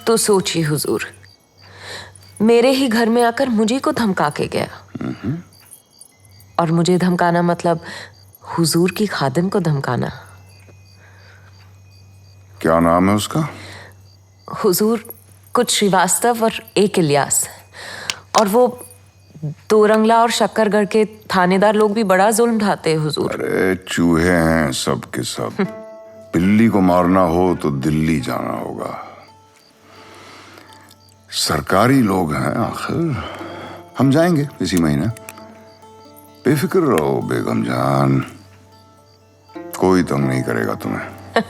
तो सोचिए हुजूर, मेरे ही घर में आकर मुझे को धमका के गया। और मुझे धमकाना मतलब हुजूर की खादिम को धमकाना। क्या नाम है उसका? हुजूर, कुछ श्रीवास्तव और एक इलियास। और वो दो रंगला और शक्करगढ़ के थानेदार लोग भी बड़ा जुल्म ढाते हैं हुजूर। अरे चूहे हैं सब के सब। बिल्ली को मारना हो तो दिल्ली जाना होगा। सरकारी लोग हैं आखिर। हम जाएंगे इसी महीने। बेफिक्र रहो बेगम जान, कोई तंग नहीं करेगा तुम्हें।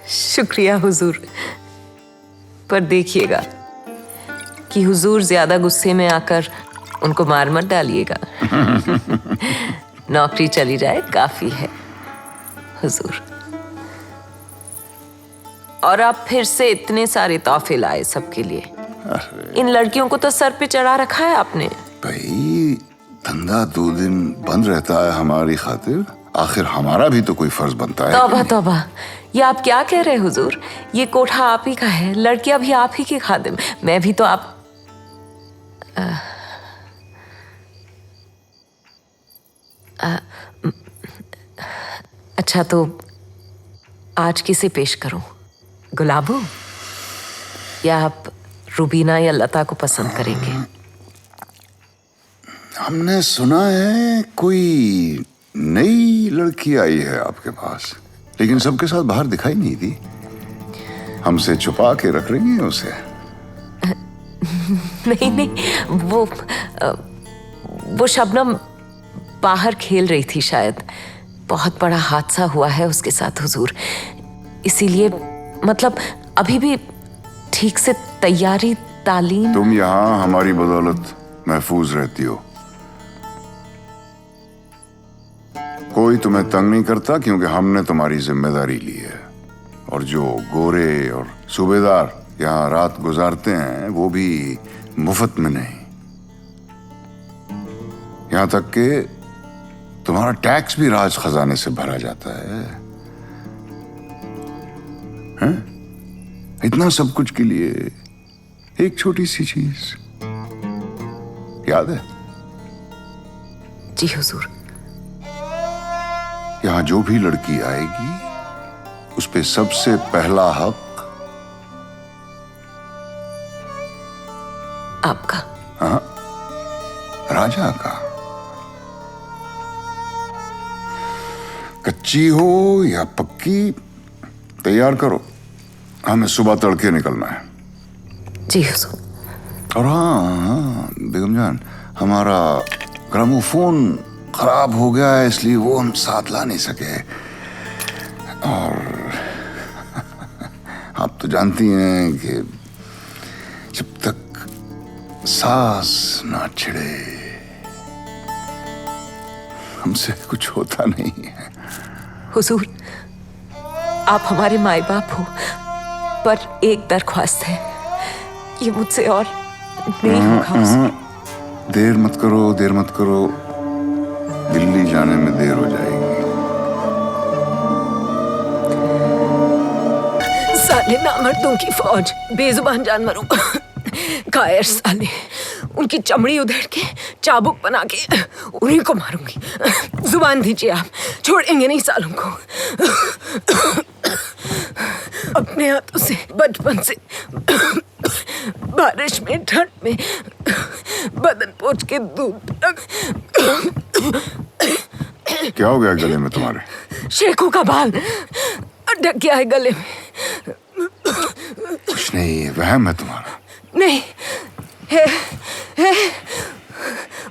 शुक्रिया हुजूर, पर देखिएगा कि हुजूर ज्यादा गुस्से में आकर उनको मार मत डालिएगा। नौकरी चली जाए काफी है हुजूर। और आप फिर से इतने सारे तोहफे लाए सबके लिए। इन लड़कियों को तो सर पे चढ़ा रखा है आपने। भाई धंधा 2 दिन बंद रहता है हमारी खातिर, आखिर हमारा भी तो कोई फर्ज बनता है। तौबा तौबा, ये आप क्या कह रहे हैं हुजूर? ये कोठा आप ही का है, लड़कियां भी आप ही की खादिम। मैं भी तो आप अच्छा, तो आज किसे पेश करूं? गुलाबो या आप रुबीना या लता को पसंद करेंगे? हमने सुना है कोई नई लड़की आई है आपके पास, लेकिन सबके साथ बाहर दिखाई नहीं दी। हमसे छुपा के रख रही हैं उसे? नहीं नहीं, वो शबनम बाहर खेल रही थी शायद। बहुत बड़ा हादसा हुआ है उसके साथ हुजूर, इसीलिए मतलब अभी भी ठीक से तैयारी तालीम। तुम यहाँ हमारी बदौलत महफूज रहती हो। कोई तुम्हें तंग नहीं करता क्योंकि हमने तुम्हारी जिम्मेदारी ली है। और जो गोरे और सूबेदार यहाँ रात गुजारते हैं वो भी मुफ्त में नहीं। यहाँ तक कि तुम्हारा टैक्स भी राज खजाने से भरा जाता है। हैं? इतना सब कुछ के लिए एक छोटी सी चीज याद है? जी हुजूर। यहाँ जो भी लड़की आएगी उस पे सबसे पहला हक आपका। हाँ, राजा का। कच्ची हो या पक्की, तैयार करो, हमें सुबह तड़के निकलना है। जी हुजूर। और हाँ बेगम जान, हमारा ग्रामोफोन खराब हो गया है इसलिए वो हम साथ ला नहीं सके। और आप तो जानती हैं कि जब तक सांस ना छिड़े हमसे कुछ होता नहीं है। हुजूर, आप हमारे माए बाप हो, पर एक दरख्वास्त है, ये मुझसे और नहीं होगा। देर मत करो, देर मत करो, दिल्ली जाने में देर हो जाएगी। साले नामर्दों की फौज, बेजुबान जानवरों, कायर साले, उनकी चमड़ी उधेड़ के चाबुक बना के उन्हीं को मारूंगी। जुबान दीजिए आप, छोड़ेंगे नहीं सालों को। अपने हाथों से बचपन से बारिश में, ठंड में बदन पोंछ के दूध तक। क्या हो गया गले में तुम्हारे? शेखों का बाल अटक गया है गले में। कुछ नहीं, वहम है तुम्हारा। नहीं है,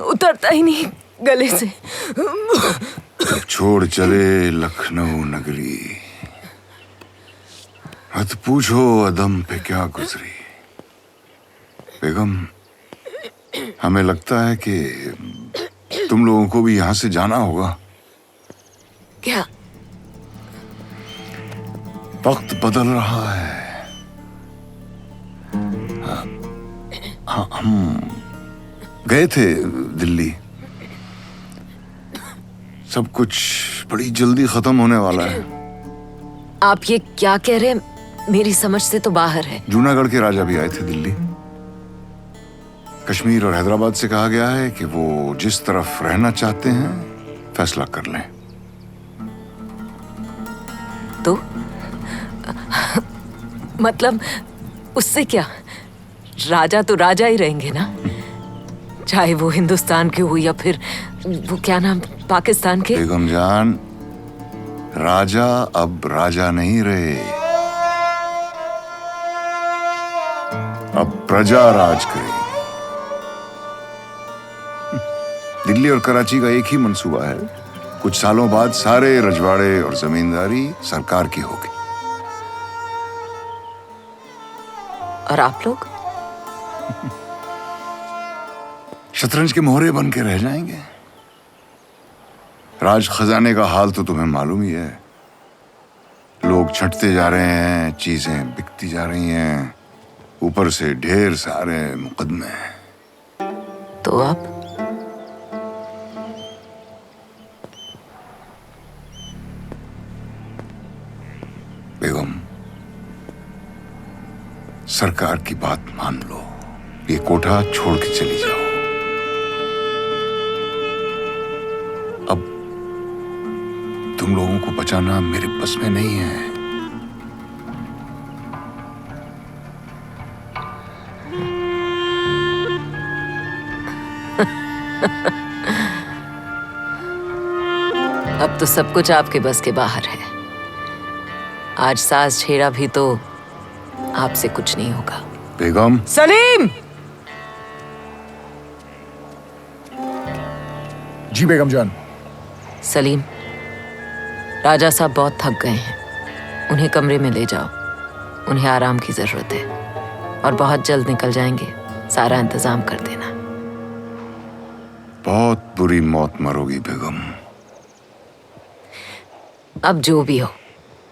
उतरता ही नहीं गले से। छोड़ चले लखनऊ नगरी, मत पूछो अदम पे क्या गुजरी। बेगम, हमें लगता है कि तुम लोगों को भी यहां से जाना होगा। क्या? वक्त बदल रहा है। हाँ, हम गए थे दिल्ली। सब कुछ बड़ी जल्दी खत्म होने वाला है। आप ये क्या कह रहे हैं? मेरी समझ से तो बाहर है। जूनागढ़ के राजा भी आए थे दिल्ली। कश्मीर और हैदराबाद से कहा गया है कि वो जिस तरफ रहना चाहते हैं फैसला कर लें। तो मतलब उससे क्या, राजा तो राजा ही रहेंगे ना, चाहे वो हिंदुस्तान के हो या फिर वो क्या नाम पाकिस्तान के। बेगम जान, राजा अब राजा नहीं रहे, अब प्रजा राज करेगी। दिल्ली और कराची का एक ही मंसूबा है, कुछ सालों बाद सारे रजवाड़े और जमींदारी सरकार की होगी। और आप लोग शतरंज के मोहरे बन के रह जाएंगे। राज खजाने का हाल तो तुम्हें मालूम ही है, लोग छंटते जा रहे हैं, चीजें बिकती जा रही हैं, ऊपर से ढेर सारे मुकदमे। तो आप बेगम, सरकार की बात मान लो, ये कोठा छोड़ के चली जाओ। अब तुम लोगों को बचाना मेरे बस में नहीं है। अब तो सब कुछ आपके बस के बाहर है। आज सास छेड़ा भी तो आपसे कुछ नहीं होगा। बेगम। सलीम! जी बेगम जान। सलीम, राजा साहब बहुत थक गए हैं, उन्हें कमरे में ले जाओ, उन्हें आराम की जरूरत है और बहुत जल्द निकल जाएंगे। सारा इंतजाम कर देना। बहुत बुरी मौत मरोगी बेगम। अब जो भी हो,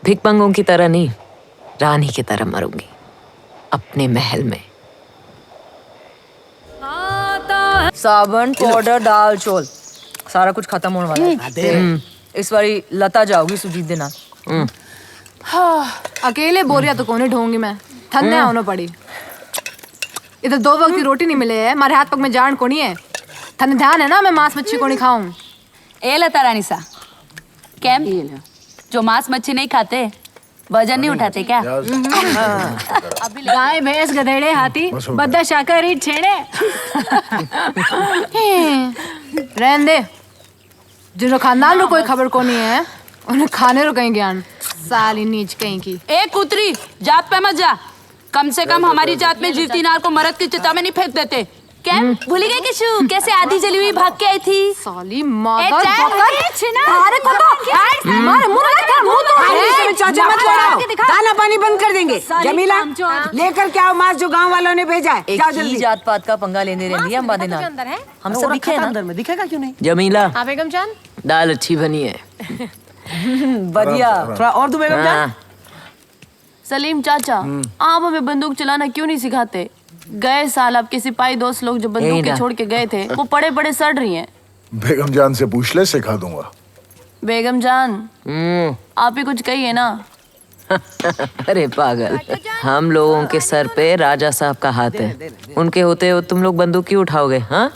भिखमंगों की तरह नहीं, रानी की तरह मरूंगी, अपने महल में। साबुन, पाउडर, दाल, चौल, सारा कुछ खत्म होने वाला है। इस बारी लता जाओगी सुजीत देना। हाँ, अकेले बोरिया तो कोने ढोंगी मैं, थन्ने होना पड़ी। इधर 2 वक्त की रोटी नहीं मिले है, हमारे हाथ पग में जान को नहीं है। थन्ने ध्यान है ना मैं मांस मच्छी को नहीं खाऊं। ए लता रानी सा, कैम जो मांस मच्छी नहीं खाते वजन नहीं उठाते क्या? गाय भैंस गधेड़े हाथी बद्दा शाकाहारी छेड़े। रहन दे, जिन खानदान रो कोई खबर को नहीं है उन्हें खाने रो कहीं ज्ञान। साली नीच कहीं की। ए कुतरी, जात पे मत जा, कम से कम हमारी जात में जीवती नार को मरद की चिता में नहीं फेंक देते। क्या भूली गई किशु, कैसे आधी जली हुई भाग के आई थी? साली मादर अरे को तो मारे मुंह लगा, मुंह तो चाचा मत लड़ाओ, दाना पानी बंद कर देंगे। जमीला लेकर के आओ मांस जो गांव वालों ने भेजा है। एक ही जात पात का पंगा लेने रही है अंबादी ना। हम सब दिखे ना अंदर में दिखेगा क्यों नहीं? जमीला, हाँ बेगम जान, दाल अच्छी बनी है। बढ़िया। थोड़ा और दो बेगम जान। सलीम चाचा, आप हमें बंदूक चलाना क्यों नहीं सिखाते? गए साल आपके सिपाही दोस्त लोग जो बंदूकें छोड़ के गए थे वो पड़े पड़े सड़ रही हैं। बेगम जान से पूछ ले, सिखा दूंगा। बेगम जान, आप ही कुछ कहिए ना। अरे पागल, हम लोगों के सर पे राजा साहब का हाथ है, उनके होते हो तुम लोग बंदूक क्यों उठाओगे? हाँ,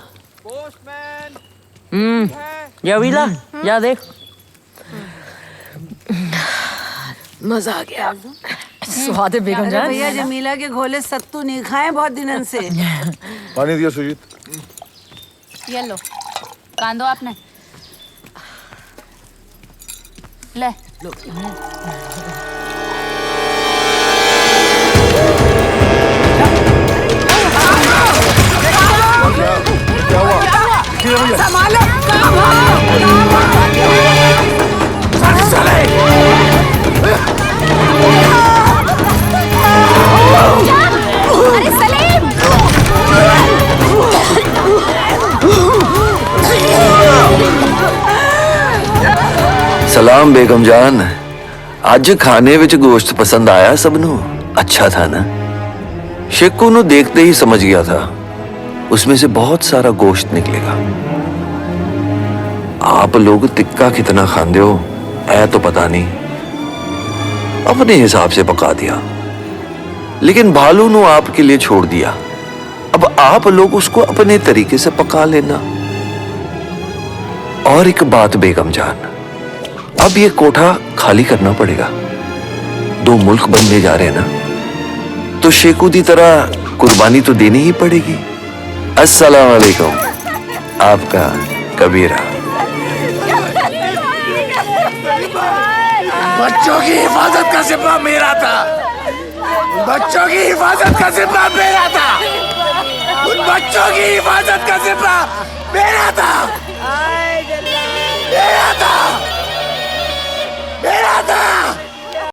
जमीला जा देख। मजा आ गया। स्वाद है बेगम जान। भैया जमीला के घोले सत्तू नहीं खाए बहुत दिनन से। पानी दिया सुजीत। ये लो, कांदो आपने ले। क्या हुआ? संभालो। अरे सलीम! सलाम बेगम जान, ਅੱਜ खाने विच गोश्त पसंद आया सबनों? अच्छा था ना? शेखू नु देखते ही समझ गया था उसमें से बहुत सारा गोश्त निकलेगा। आप लोग तिक्का कितना खाते हो ऐ तो पता नहीं, अपने हिसाब से पका दिया। लेकिन भालू ने आपके लिए छोड़ दिया। अब आप लोग उसको अपने तरीके से पका लेना। और एक बात बेगम जान, अब ये कोठा खाली करना पड़ेगा। 2 मुल्क बनने जा रहे हैं ना, तो शेखू की तरह कुर्बानी तो देनी ही पड़ेगी। अस्सलाम वालेकुम, आपका कबीरा। बच्चों की हिफाजत का जिम्मा मेरा था। बच्चों की हिफाजत का जिम्मा मेरा था। उन बच्चों की हिफाजत का जिम्मा मेरा था।